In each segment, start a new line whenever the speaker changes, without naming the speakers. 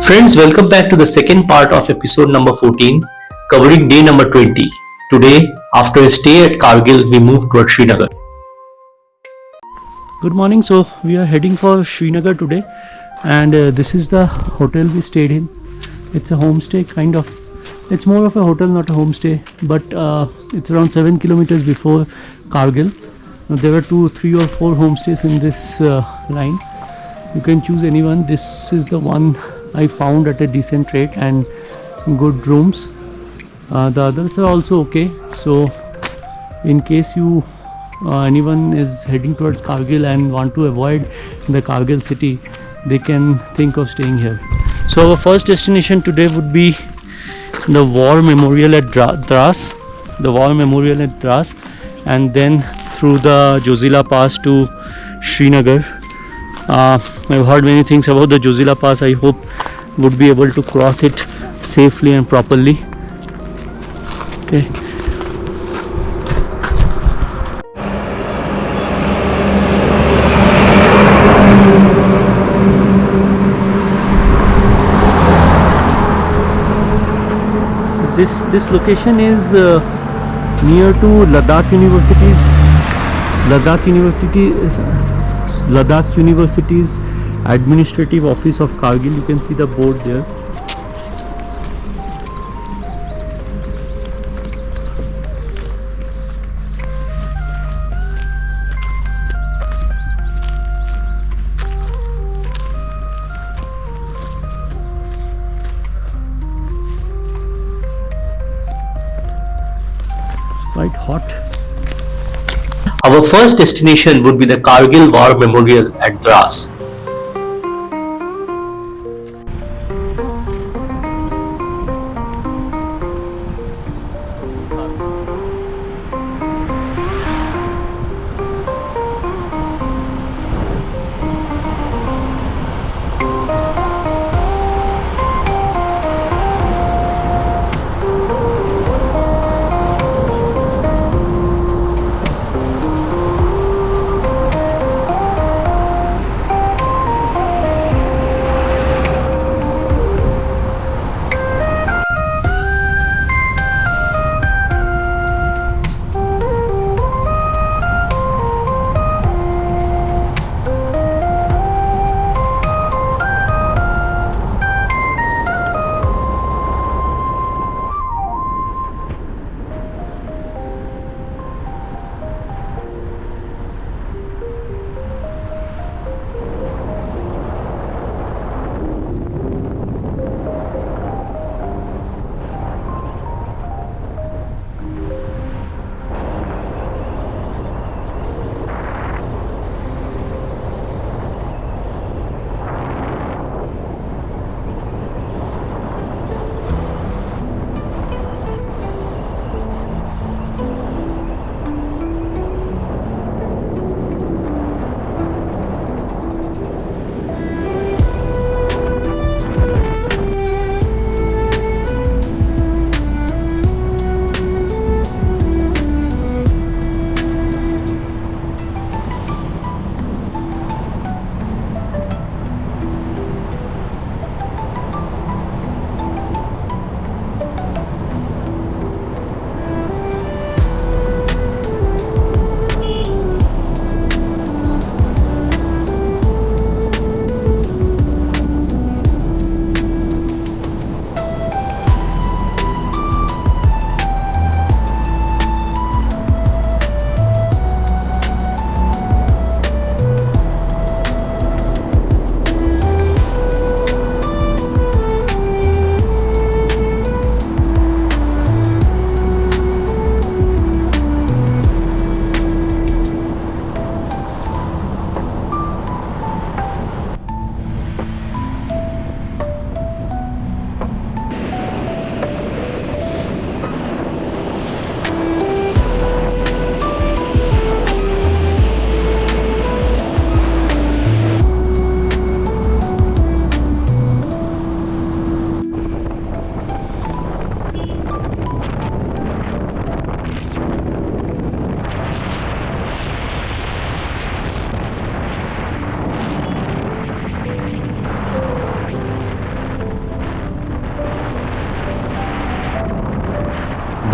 Friends, welcome back to the second part of episode number 14, covering day number 20. Today, after a stay at Kargil, we move towards Srinagar.
Good morning. So we are heading for Srinagar today, and this is the hotel we stayed in. It's a homestay kind of. It's more of a hotel, not a homestay, but it's around 7 kilometers before Kargil. Now, there were 2, 3 or 4 homestays in this line. You can choose anyone. This is the one I found at a decent rate and good rooms. The others are also okay. So in case you anyone is heading towards Kargil and want to avoid the Kargil city, they can think of staying here. So our first destination today would be the War Memorial at Drass, and then through the Jozila Pass to Srinagar. I've heard many things about the Jozila Pass. I hope would be able to cross it safely and properly. Okay. So this location is near to Ladakh University's administrative office of Kargil. You can see the board there. It's quite hot.
Our first destination would be the Kargil War Memorial at Drass.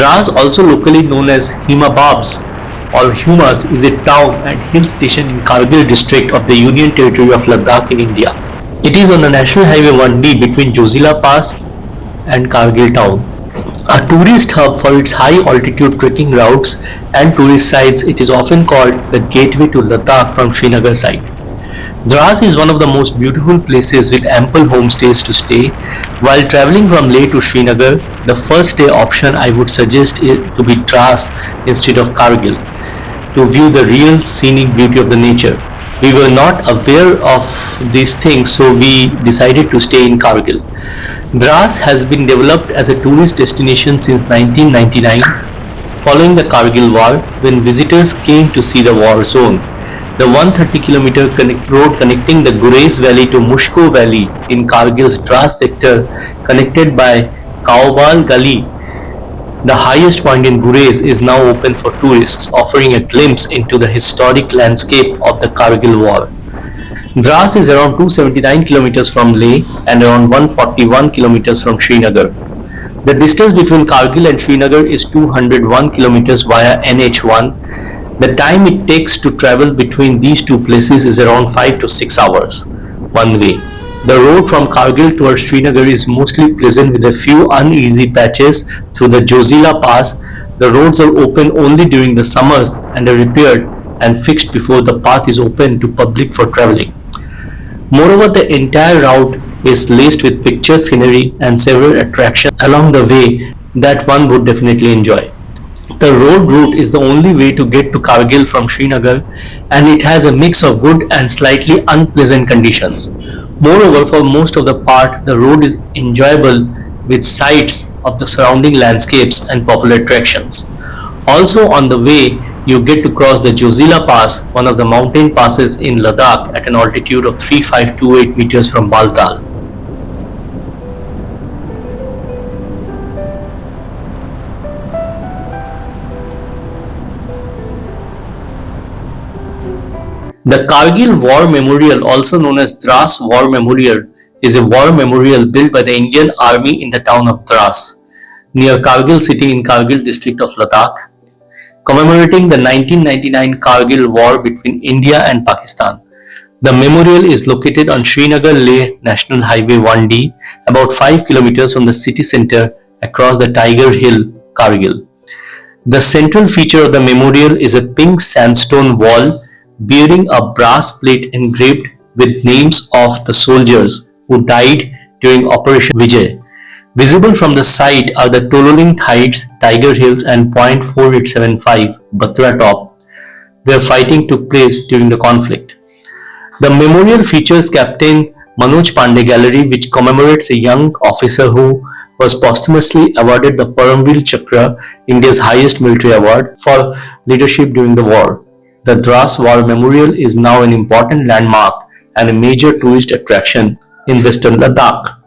Drass, also locally known as Himababs or Humas, is a town and hill station in Kargil district of the Union Territory of Ladakh in India. It is on the National Highway 1D between Jozila Pass and Kargil town. A tourist hub for its high altitude trekking routes and tourist sites, it is often called the gateway to Ladakh from Srinagar side. Drass is one of the most beautiful places with ample homestays to stay. While traveling from Leh to Srinagar, the first day option I would suggest is to be Drass instead of Kargil to view the real scenic beauty of the nature. We were not aware of these things, so we decided to stay in Kargil. Drass has been developed as a tourist destination since 1999 following the Kargil War when visitors came to see the war zone. The 130-kilometer road connecting the Gurez Valley to Mushko Valley in Kargil's Drass sector, connected by Kaobal Gully, the highest point in Gurez, is now open for tourists, offering a glimpse into the historic landscape of the Kargil War. Drass is around 279 kilometers from Leh and around 141 kilometers from Srinagar. The distance between Kargil and Srinagar is 201 kilometers via NH1. The time it takes to travel between these two places is around 5 to 6 hours one way. The road from Kargil towards Srinagar is mostly pleasant with a few uneasy patches through the Jozila Pass. The roads are open only during the summers and are repaired and fixed before the path is open to public for traveling. Moreover, the entire route is laced with picturesque scenery and several attractions along the way that one would definitely enjoy. The road route is the only way to get to Kargil from Srinagar, and it has a mix of good and slightly unpleasant conditions. Moreover, for most of the part, the road is enjoyable with sights of the surrounding landscapes and popular attractions. Also, on the way, you get to cross the Jozila Pass, one of the mountain passes in Ladakh, at an altitude of 3528 meters from Baltal. The Kargil War Memorial, also known as Drass War Memorial, is a war memorial built by the Indian Army in the town of Drass, near Kargil city in Kargil district of Ladakh, commemorating the 1999 Kargil War between India and Pakistan. The memorial is located on Srinagar-Leh National Highway 1D, about 5 kilometers from the city center across the Tiger Hill, Kargil. The central feature of the memorial is a pink sandstone wall bearing a brass plate engraved with names of the soldiers who died during Operation Vijay. Visible from the site are the Tololing Heights, Tiger Hills, and Point 4875 Batra Top, where fighting took place during the conflict. The memorial features Captain Manoj Pandey Gallery, which commemorates a young officer who was posthumously awarded the Paramveer Chakra, India's highest military award, for leadership during the war. The Dras War Memorial is now an important landmark and a major tourist attraction in western Ladakh.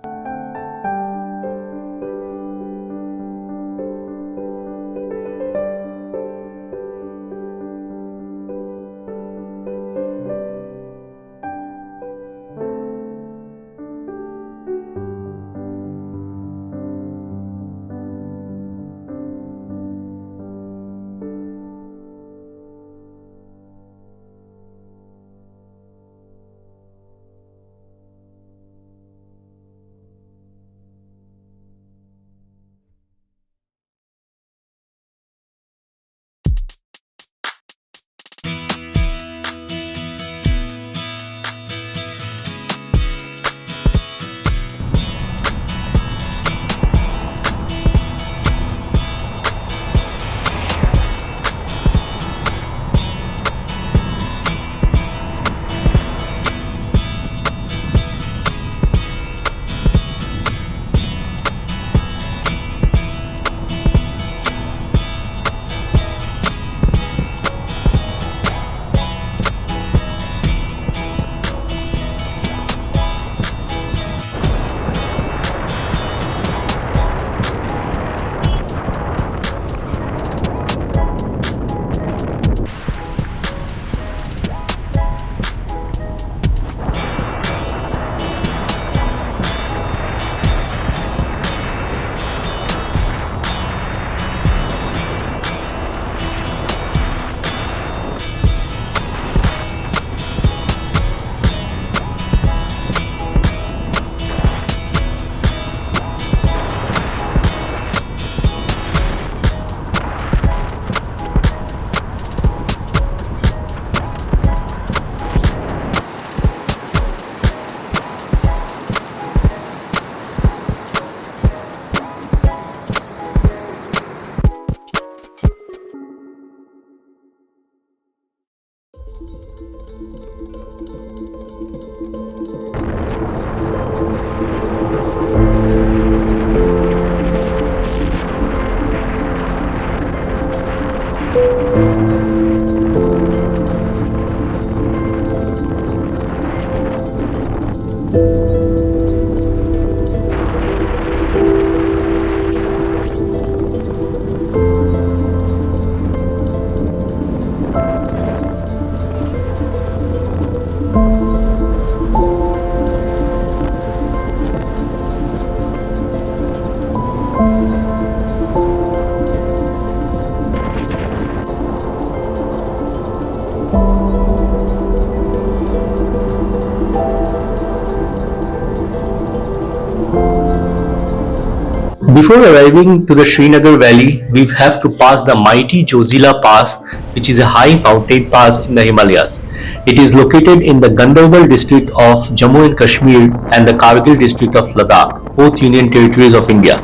Before arriving to the Srinagar Valley, we have to pass the mighty Jozila Pass, which is a high mountain pass in the Himalayas. It is located in the Gandarbal district of Jammu and Kashmir and the Kargil district of Ladakh, both union territories of India.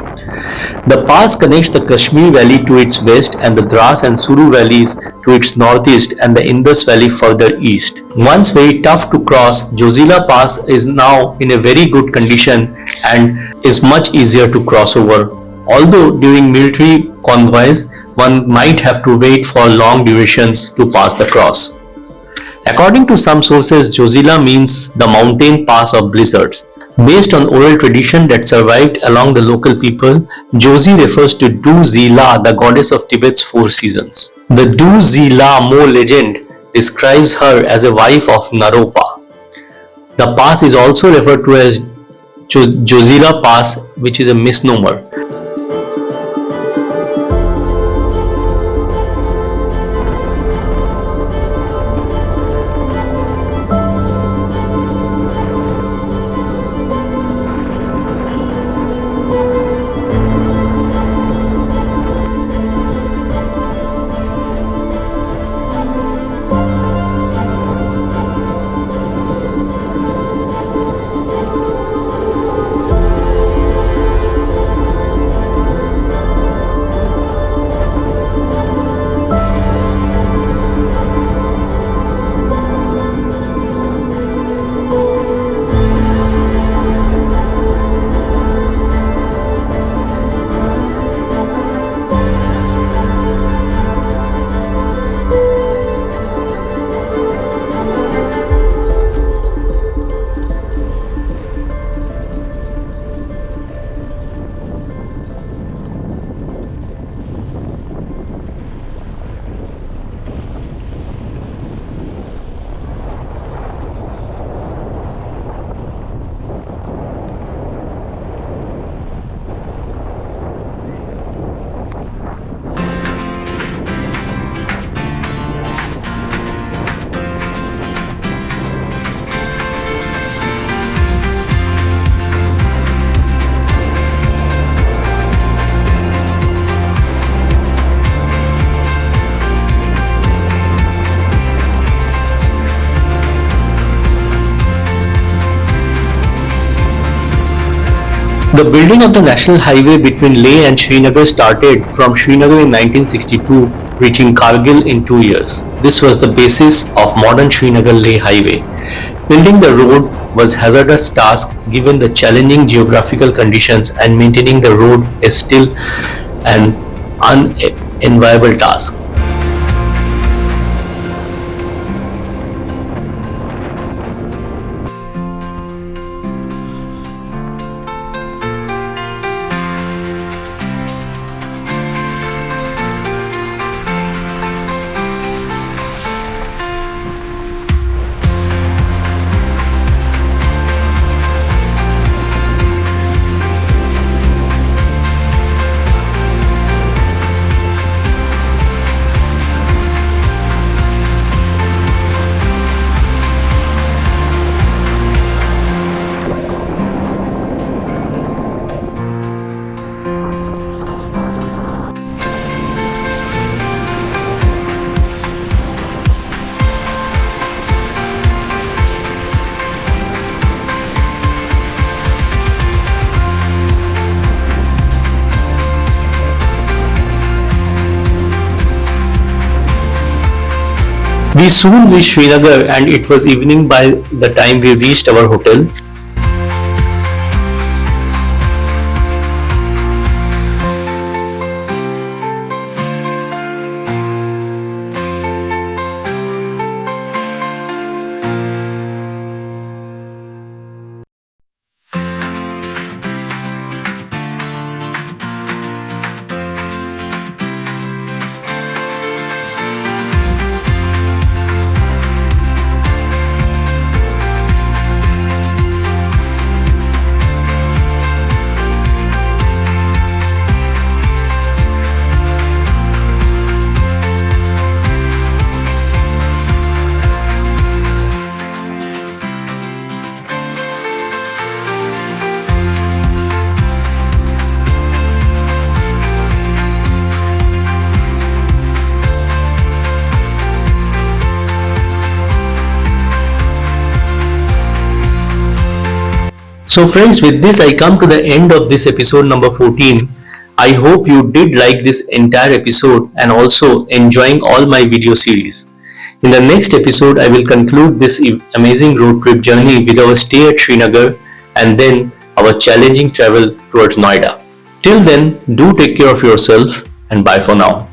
The pass connects the Kashmir Valley to its west and the Drass and Suru valleys to its northeast and the Indus Valley further east. Once very tough to cross, Jozila Pass is now in a very good condition and is much easier to cross over. Although during military convoys, one might have to wait for long durations to pass the cross. According to some sources, Jozila means the mountain pass of blizzards. Based on oral tradition that survived along the local people, Jozi refers to Du Zila, the goddess of Tibet's four seasons. The Du Zila Mo legend describes her as a wife of Naropa. The pass is also referred to as Jozila Pass, which is a misnomer. The building of the national highway between Leh and Srinagar started from Srinagar in 1962, reaching Kargil in 2 years. This was the basis of modern Srinagar-Leh Highway. Building the road was a hazardous task given the challenging geographical conditions, and maintaining the road is still an unenviable task. We soon reached Srinagar and it was evening by the time we reached our hotel. So friends, with this I come to the end of this episode number 14. I hope you did like this entire episode and also enjoying all my video series. In the next episode, I will conclude this amazing road trip journey with our stay at Srinagar and then our challenging travel towards Noida. Till then, do take care of yourself and bye for now.